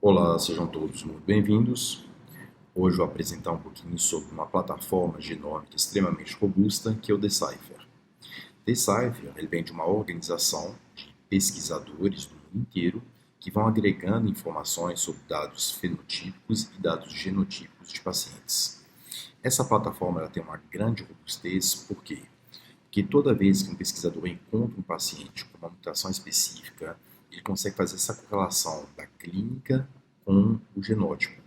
Olá, sejam todos muito bem-vindos. Hoje eu vou apresentar um pouquinho sobre uma plataforma genômica extremamente robusta que é o Decipher. Decipher ele vem de uma organização de pesquisadores do mundo inteiro que vão agregando informações sobre dados fenotípicos e dados genotípicos de pacientes. Essa plataforma ela tem uma grande robustez, por quê? Porque toda vez que um pesquisador encontra um paciente com uma mutação específica, ele consegue fazer essa correlação da clínica com o genótipo.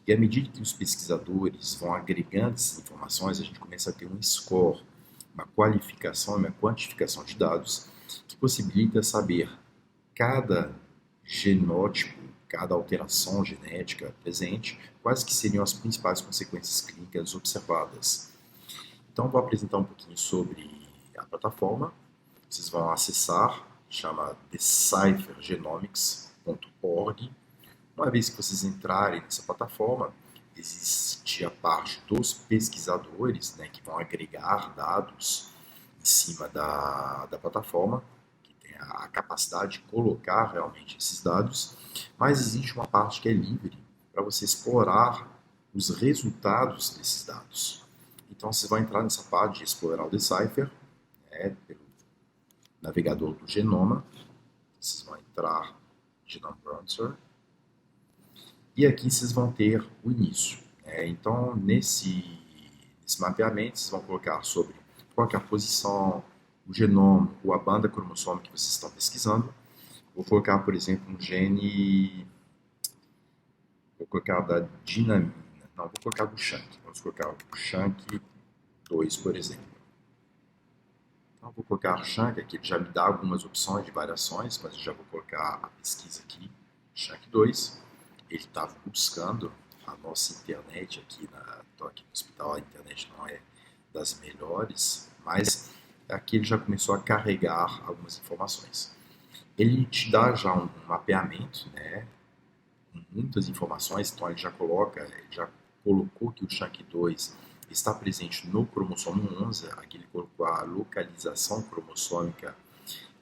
E à medida que os pesquisadores vão agregando essas informações, a gente começa a ter um score, uma qualificação e uma quantificação de dados que possibilita saber cada genótipo, cada alteração genética presente, quais que seriam as principais consequências clínicas observadas. Então, vou apresentar um pouquinho sobre a plataforma. Vocês vão acessar, chama deciphergenomics.org. Uma vez que vocês entrarem nessa plataforma, existe a parte dos pesquisadores, né, que vão agregar dados em cima da plataforma, que tem a capacidade de colocar realmente esses dados, mas existe uma parte que é livre para você explorar os resultados desses dados. Então, vocês vão entrar nessa parte de explorar o Decipher, né, pelo navegador do genoma. Vocês vão entrar Genome Browser. E aqui vocês vão ter o início. Então, nesse mapeamento, vocês vão colocar sobre qual é a posição, o genoma ou a banda cromossômica que vocês estão pesquisando. Vou colocar, por exemplo, um gene. Vou colocar da dinamina. Não, vou colocar do Shank. Vamos colocar o Shank 2, por exemplo. Então, vou colocar Shank aqui, ele já me dá algumas opções de variações, mas eu já vou colocar a pesquisa aqui, Shank 2. Ele estava buscando a nossa internet aqui, estou aqui no hospital, a internet não é das melhores, mas aqui ele já começou a carregar algumas informações. Ele te dá já um mapeamento, né, com muitas informações, então ele já colocou que o SHANK2 está presente no cromossomo 11, aqui ele colocou a localização cromossômica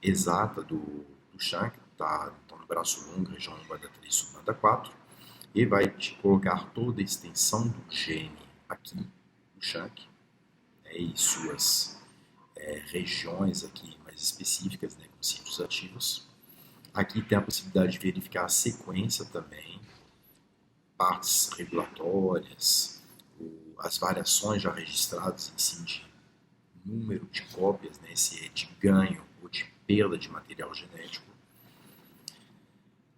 exata do SHANK, tá, então no braço longo, região 1, banda 3, subbanda 4, e vai te colocar toda a extensão do gene aqui, do SHANK, né, e suas regiões aqui mais específicas, né, com sítios ativos. Aqui tem a possibilidade de verificar a sequência também, partes regulatórias, as variações já registradas em cima de número de cópias, né, se é de ganho ou de perda de material genético.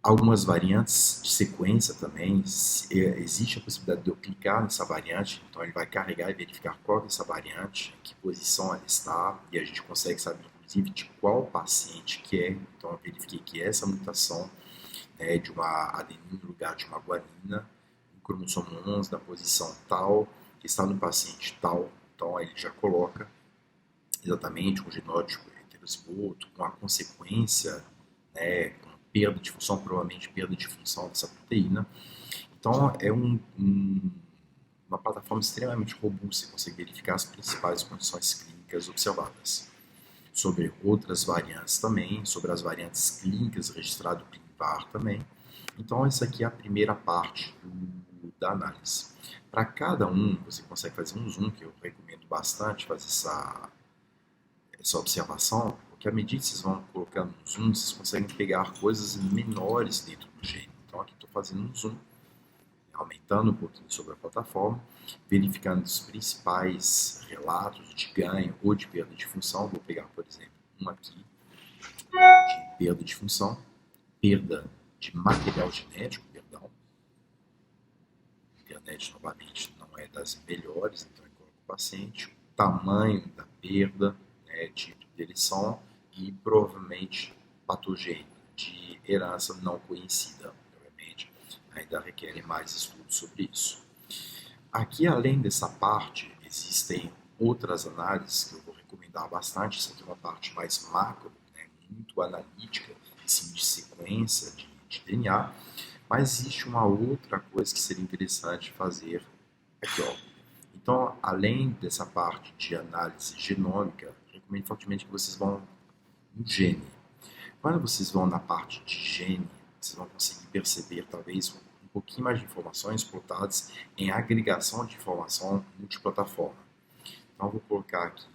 Algumas variantes de sequência também, existe a possibilidade de eu clicar nessa variante, então ele vai carregar e verificar qual é essa variante, em que posição ela está, e a gente consegue saber inclusive de qual paciente que é. Então eu verifiquei que essa mutação é de uma adenina no lugar de uma guanina, no cromossomo 11, na posição tal, que está no paciente tal, então aí ele já coloca exatamente o genótipo heterozigoto, com a consequência, né, com perda de função, provavelmente perda de função dessa proteína. Então é uma plataforma extremamente robusta, você consegue verificar as principais condições clínicas observadas. Sobre outras variantes também, sobre as variantes clínicas registradas do ClinVar também. Então essa aqui é a primeira parte da análise. Para cada um, você consegue fazer um zoom, que eu recomendo bastante fazer essa observação, porque à medida que vocês vão colocando um zoom, vocês conseguem pegar coisas menores dentro do gene. Então aqui estou fazendo um zoom, aumentando um pouquinho sobre a plataforma, verificando os principais relatos de ganho ou de perda de função. Vou pegar, por exemplo, um aqui de perda de função, perda de material genético, perdão. A internet, novamente, não é das melhores, então eu coloco o paciente, o tamanho da perda, né, tipo de eleição e provavelmente patogênio de herança não conhecida. Obviamente, ainda requerem mais estudos sobre isso. Aqui, além dessa parte, existem outras análises que eu vou recomendar bastante. Essa aqui é uma parte mais macro, né, muito analítica, assim, de sequência de DNA. Mas existe uma outra coisa que seria interessante fazer aqui, ó. Então, além dessa parte de análise genômica, recomendo fortemente que vocês vão no gene. Quando vocês vão na parte de gene, vocês vão conseguir perceber talvez um pouquinho mais de informações plotadas em agregação de informação multiplataforma. Então eu vou colocar aqui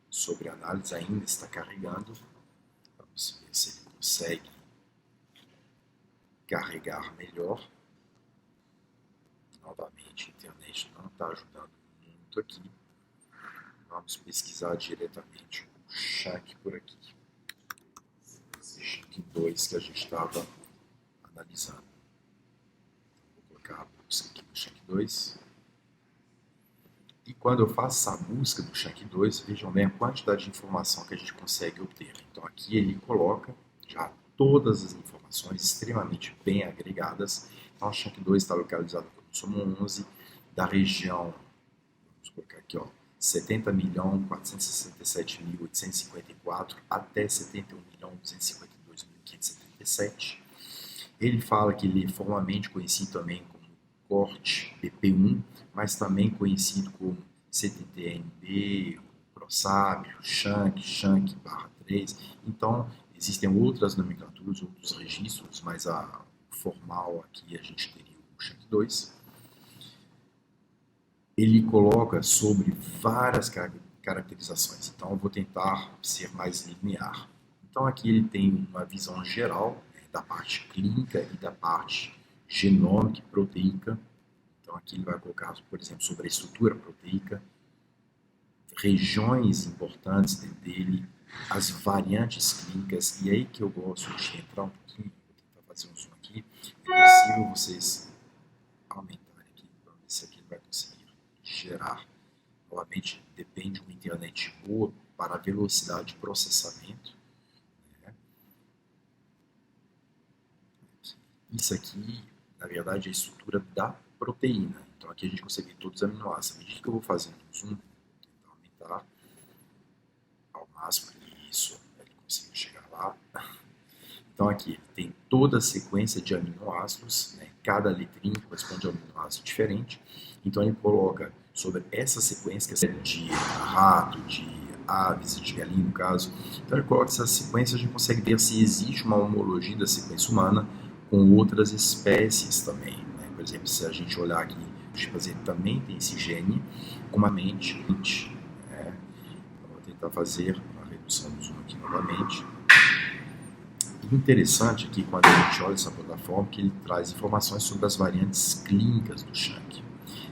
sobre análise, ainda está carregando. Vamos ver se ele consegue carregar melhor. Novamente, a internet não está ajudando muito aqui. Vamos pesquisar diretamente o Shank por aqui. Shank 2 que a gente estava analisando. Vou colocar a busca aqui do Shank 2. E quando eu faço essa busca do Shank 2, vejam bem a quantidade de informação que a gente consegue obter. Então aqui ele coloca já todas as informações extremamente bem agregadas. Então o Shank 2 está localizado no cromossomo 11 da região, vamos colocar aqui, ó, 70.467.854 até 71.252.577. Ele fala que ele é formalmente conhecido também como corte PP1, mas também conhecido como CTTNB, ProSápio, Shank/3. Então, existem outras nomenclaturas, outros registros, mas a formal aqui a gente teria o Shank 2. Ele coloca sobre várias caracterizações, então eu vou tentar ser mais linear. Então aqui ele tem uma visão geral, né, da parte clínica e da parte genômica e proteica. Então aqui ele vai colocar, por exemplo, sobre a estrutura proteica, regiões importantes dele, as variantes clínicas, e aí que eu gosto de entrar um pouquinho, vou tentar fazer um zoom aqui, é possível vocês aumentarem aqui, vamos ver se aqui ele vai conseguir gerar. Novamente, depende de uma internet boa para a velocidade de processamento. Né? Isso aqui, na verdade, é a estrutura da proteína. Então aqui a gente consegue ver todos os aminoácidos. À medida que eu vou fazendo um zoom, vou tentar aumentar ao máximo que isso ele consiga chegar lá. Então aqui ele tem toda a sequência de aminoácidos, né? Cada letrinha corresponde a um aminoácido diferente. Então ele coloca sobre essa sequência, que é de rato, de aves, de galinha no caso. Então ele coloca essa sequência, a gente consegue ver se existe uma homologia da sequência humana com outras espécies também. Né? Por exemplo, se a gente olhar aqui, o chimpanzé também tem esse gene, com uma mente. Né? Então, vou tentar fazer uma redução do zoom aqui novamente. Interessante aqui, quando a gente olha essa plataforma, que ele traz informações sobre as variantes clínicas do Shank.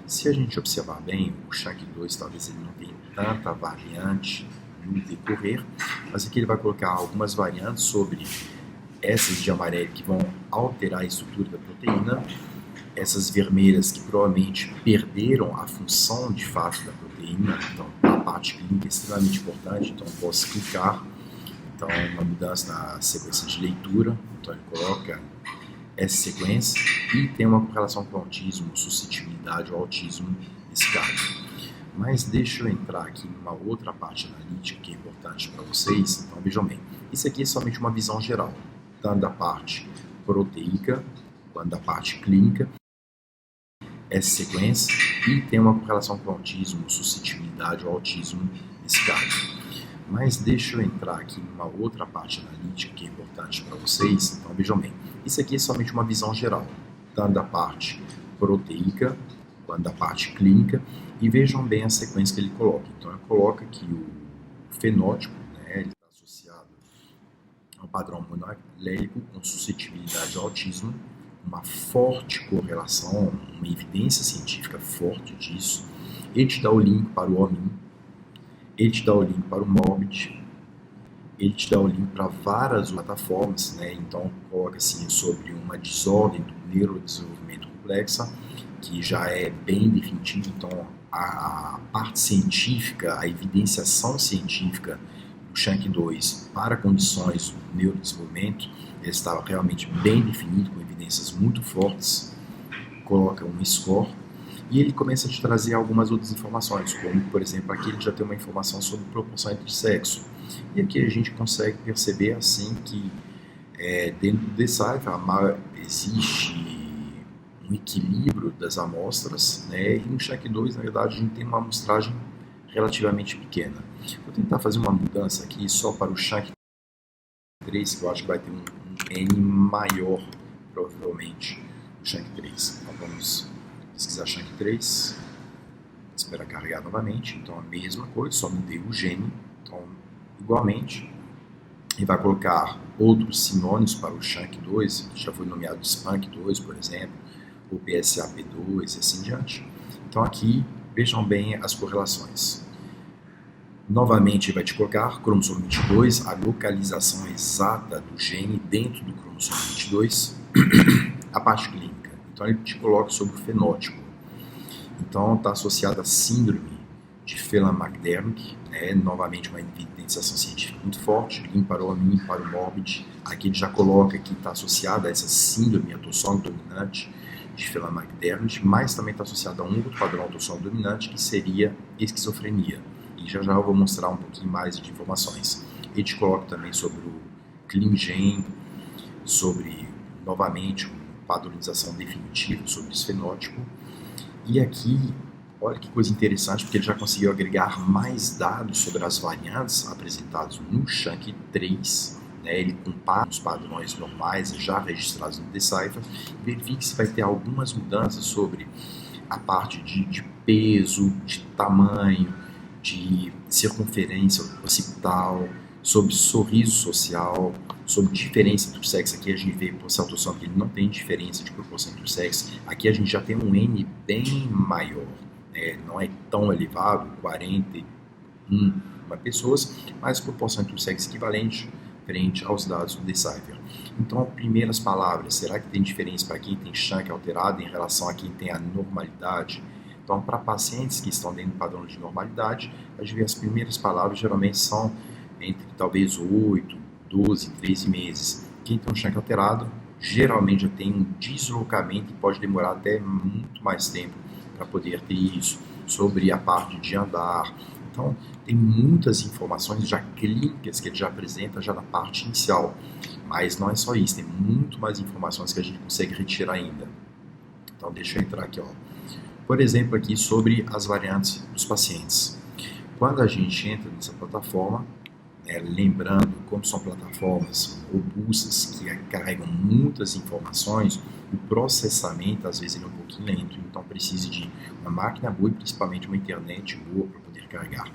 Se a gente observar bem, o Shank 2 talvez ele não tenha tanta variante no decorrer, mas aqui ele vai colocar algumas variantes sobre essas de amarelo que vão alterar a estrutura da proteína, essas vermelhas que provavelmente perderam a função de fato da proteína. Então a parte clínica é extremamente importante, então eu posso clicar. Então, uma mudança na sequência de leitura, então ele coloca essa sequência e tem uma correlação com o autismo, suscetibilidade ao autismo nesse caso. Mas deixa eu entrar aqui numa outra parte analítica que é importante para vocês. Então vejam bem, isso aqui é somente uma visão geral, tanto da parte proteica quanto da parte clínica, essa sequência e tem uma correlação com o autismo, suscetibilidade ao autismo nesse caso. Mas deixa eu entrar aqui numa outra parte analítica que é importante para vocês. Então vejam bem, isso aqui é somente uma visão geral, tanto da parte proteica quanto da parte clínica, e vejam bem a sequência que ele coloca. Então ele coloca que o fenótipo, né, ele está associado ao padrão monoallélico com suscetibilidade ao autismo, uma forte correlação, uma evidência científica forte disso. Ele te dá o link para o homem, ele te dá o link para o Morbid, ele te dá o link para várias plataformas, né? Então coloca assim sobre uma desordem do neurodesenvolvimento complexa, que já é bem definitivo. Então a parte científica, a evidenciação científica do Shank 2 para condições do neurodesenvolvimento, ele estava realmente bem definido, com evidências muito fortes, coloca um score. E ele começa a te trazer algumas outras informações, como, por exemplo, aqui ele já tem uma informação sobre proporção entre sexo. E aqui a gente consegue perceber, assim, que dentro do Decipher existe um equilíbrio das amostras, né? E no Shank 2, na verdade, a gente tem uma amostragem relativamente pequena. Vou tentar fazer uma mudança aqui só para o Shank 3, que eu acho que vai ter um N maior provavelmente o SHANK3. Então vamos pesquisar SHANK3, esperar carregar novamente. Então a mesma coisa, só mudei o gene. Então, igualmente, e vai colocar outros sinônimos para o SHANK2, que já foi nomeado SPANK2, por exemplo, ou PSAP2 e assim diante. Então aqui, vejam bem as correlações. Novamente, vai te colocar cromossomo 22, a localização exata do gene dentro do cromossomo 22, a parte clínica. Então ele te coloca sobre o fenótipo. Então está associado à síndrome de Phelan-McDermid, né? Novamente uma evidenciação científica muito forte, limparomorbic. Aqui ele já coloca que está associada a essa síndrome autossômico dominante de Phelan-McDermid, mas também está associada a um outro padrão autossômico dominante que seria esquizofrenia. E já eu vou mostrar um pouquinho mais de informações. Ele te coloca também sobre o ClinGen, sobre, novamente, uma padronização definitiva sobre esse fenótipo. E aqui, olha que coisa interessante, porque ele já conseguiu agregar mais dados sobre as variantes apresentadas no SHANK3. Né? Ele compara os padrões normais já registrados no Decipher, verifica se vai ter algumas mudanças sobre a parte de peso, de tamanho, de circunferência occipital, sobre sorriso social, sobre diferença entre os sexos. Aqui a gente vê por essa autossoma que ele não tem diferença de proporção entre os sexos. Aqui a gente já tem um N bem maior, né? Não é tão elevado, 41 pessoas, mas proporção entre os sexos equivalente frente aos dados do Decipher. Então, primeiras palavras, será que tem diferença para quem tem SHANK alterado em relação a quem tem a normalidade? Então, para pacientes que estão dentro do padrão de normalidade, a gente vê as primeiras palavras geralmente são entre talvez 8, 12, 13 meses. Quem tem um SHANK alterado, geralmente já tem um deslocamento e pode demorar até muito mais tempo para poder ter isso, sobre a parte de andar. Então, tem muitas informações já clínicas que ele já apresenta já na parte inicial, mas não é só isso, tem muito mais informações que a gente consegue retirar ainda. Então, deixa eu entrar aqui, ó. Por exemplo, aqui sobre as variantes dos pacientes. Quando a gente entra nessa plataforma, lembrando como são plataformas robustas que carregam muitas informações, o processamento às vezes ele é um pouquinho lento, então precisa de uma máquina boa e principalmente uma internet boa para poder carregar.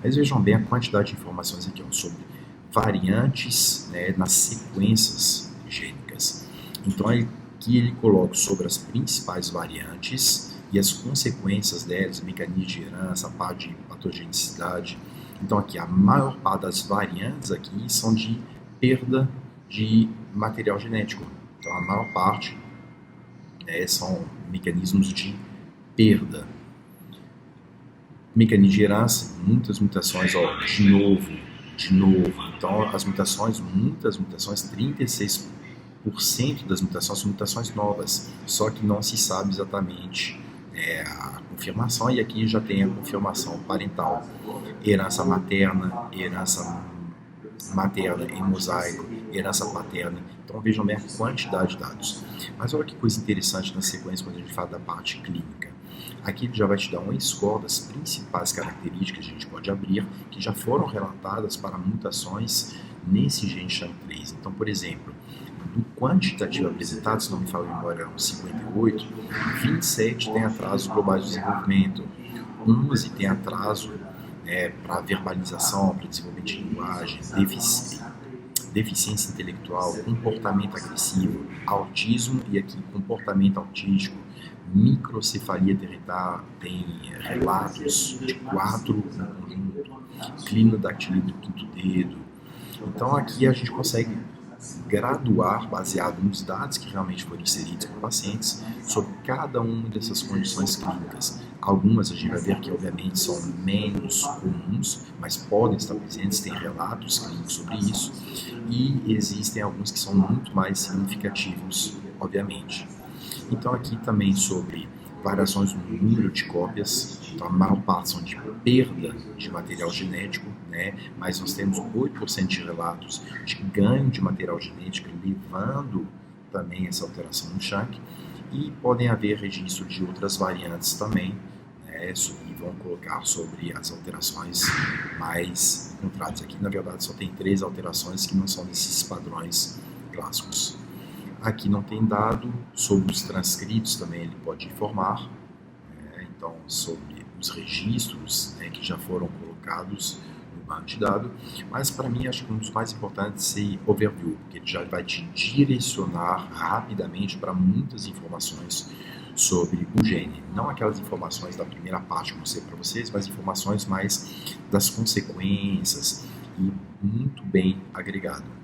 Mas vejam bem a quantidade de informações aqui, ó, sobre variantes, né, nas sequências gênicas. Então aqui ele coloca sobre as principais variantes e as consequências delas, mecanismos de herança, a parte de patogenicidade. Então aqui a maior parte das variantes aqui são de perda de material genético. Então a maior parte, né, são mecanismos de perda. Mecanismo de herança, muitas mutações, ó, de novo. Então as mutações, muitas mutações, 36% das mutações são mutações novas, só que não se sabe exatamente a confirmação, e aqui já tem a confirmação parental. Herança materna, herança materna em mosaico, herança paterna. Então vejam bem a quantidade de dados. Mas olha que coisa interessante na sequência quando a gente fala da parte clínica. Aqui ele já vai te dar uma score das principais características que a gente pode abrir, que já foram relatadas para mutações nesse gene SHANK3. Então, por exemplo, do quantitativo apresentado, se não me falha a memória, eram 58, 27 tem atrasos globais de desenvolvimento, 11 tem atraso para verbalização, para desenvolvimento de linguagem, deficiência intelectual, comportamento agressivo, autismo, e aqui comportamento autístico, microcefalia tem relatos de 4 no conjunto, clinodactilia do quinto dedo. Então aqui a gente consegue graduar, baseado nos dados que realmente foram inseridos por pacientes, sobre cada uma dessas condições clínicas. Algumas a gente vai ver que obviamente são menos comuns, mas podem estar presentes, tem relatos clínicos sobre isso, e existem alguns que são muito mais significativos, obviamente. Então aqui também sobre variações no número de cópias, então a maior parte são de perda de material genético, né? Mas nós temos 8% de relatos de ganho de material genético, levando também essa alteração no SHANK, e podem haver registro de outras variantes também, né? E vão colocar sobre as alterações mais encontradas aqui. Na verdade só tem 3 alterações que não são desses padrões clássicos. Aqui não tem dado, sobre os transcritos também ele pode informar, então sobre os registros, né, que já foram colocados no banco de dados, mas para mim acho que um dos mais importantes é o overview, porque ele já vai te direcionar rapidamente para muitas informações sobre o gene, não aquelas informações da primeira parte que eu mostrei para vocês, mas informações mais das consequências e muito bem agregado.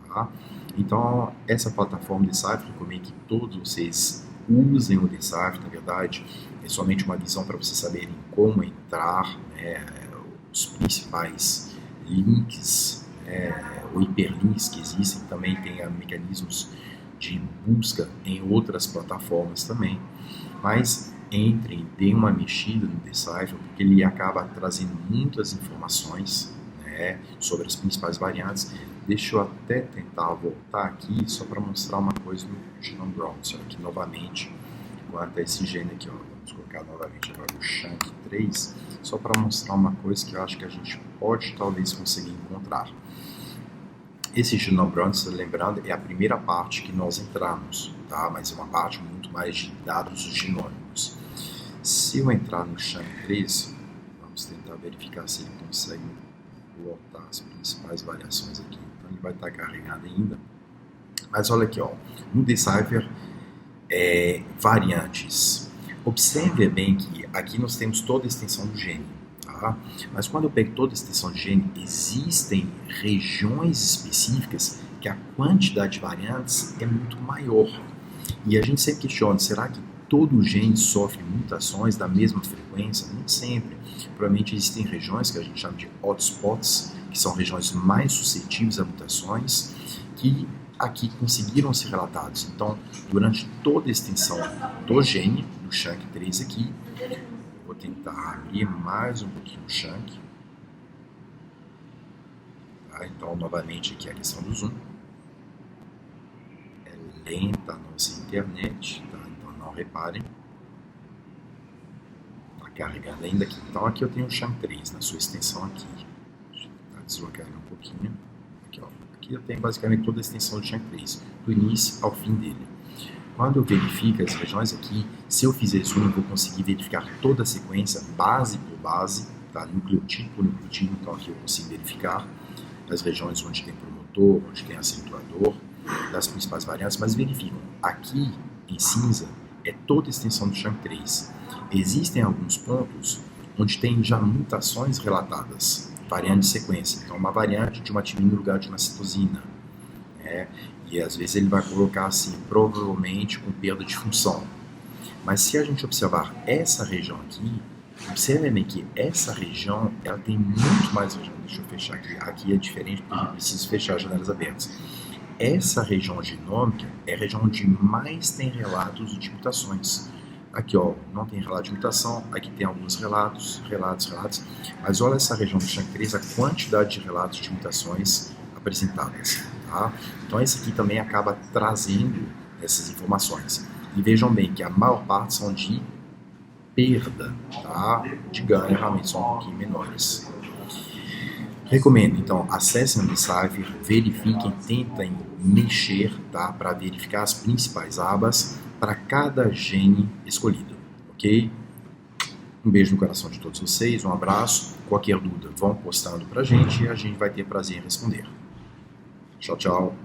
Tá? Então, essa plataforma Decipher, eu recomendo que todos vocês usem o Decipher, na verdade, é somente uma visão para vocês saberem como entrar, né, os principais links, ou hiperlinks que existem, também tem mecanismos de busca em outras plataformas também, mas entrem, deem uma mexida no Decipher, porque ele acaba trazendo muitas informações, né, sobre as principais variantes. Deixa eu até tentar voltar aqui só para mostrar uma coisa no Genome Browser, aqui novamente, quanto a esse gene aqui, ó. Vamos colocar novamente agora o SHANK3, só para mostrar uma coisa que eu acho que a gente pode talvez conseguir encontrar. Esse Genome Browser, lembrando, é a primeira parte que nós entramos, tá? Mas é uma parte muito mais de dados genômicos. Se eu entrar no SHANK3, vamos tentar verificar se ele consegue lotar as principais variações aqui. Então ele vai estar carregado ainda. Mas olha aqui, ó, no Decipher, variantes. Observe bem que aqui nós temos toda a extensão do gene. Tá? Mas quando eu pego toda a extensão de gene, existem regiões específicas que a quantidade de variantes é muito maior. E a gente sempre questiona, será que todo gene sofre mutações da mesma frequência? Nem sempre. Provavelmente existem regiões que a gente chama de hotspots, que são regiões mais suscetíveis a mutações, que aqui conseguiram ser relatados. Então, durante toda a extensão do gene, do SHANK3 aqui, vou tentar abrir mais um pouquinho o Shank. Tá? Então, novamente, aqui a questão do zoom. É lenta a nossa internet, tá? Então não reparem. Está carregando ainda aqui. Então, aqui eu tenho o SHANK3 na sua extensão aqui. Deixa eu tentar deslocar ele um pouquinho. Aqui, ó. Aqui eu tenho basicamente toda a extensão do SHANK3, do início ao fim dele. Quando eu verifico as regiões aqui, se eu fizer zoom, eu vou conseguir verificar toda a sequência, base por base, tá? Nucleotídeo por nucleotídeo. Então aqui eu consigo verificar as regiões onde tem promotor, onde tem acentuador, das principais variantes, mas verificam, aqui em cinza é toda a extensão do SHANK3. Existem alguns pontos onde tem já mutações relatadas, variante de sequência. Então uma variante de uma timina no lugar de uma citosina, e às vezes ele vai colocar assim, provavelmente com perda de função. Mas se a gente observar essa região aqui, observe bem que essa região, ela tem muito mais região. Deixa eu fechar aqui. Aqui é diferente porque eu preciso fechar as janelas abertas. Essa região genômica é a região onde mais tem relatos de mutações. Aqui, ó, não tem relato de mutação. Aqui tem alguns relatos. Mas olha essa região do SHANK3, a quantidade de relatos de mutações apresentadas. Tá? Então esse aqui também acaba trazendo essas informações. E vejam bem que a maior parte são de perda, tá? De ganho, realmente são um pouquinho menores. Recomendo, então, acessem o Decipher, verifiquem, tentem mexer, tá? Para verificar as principais abas para cada gene escolhido, ok? Um beijo no coração de todos vocês, um abraço. Qualquer dúvida, vão postando pra gente e a gente vai ter prazer em responder. Tchau, tchau.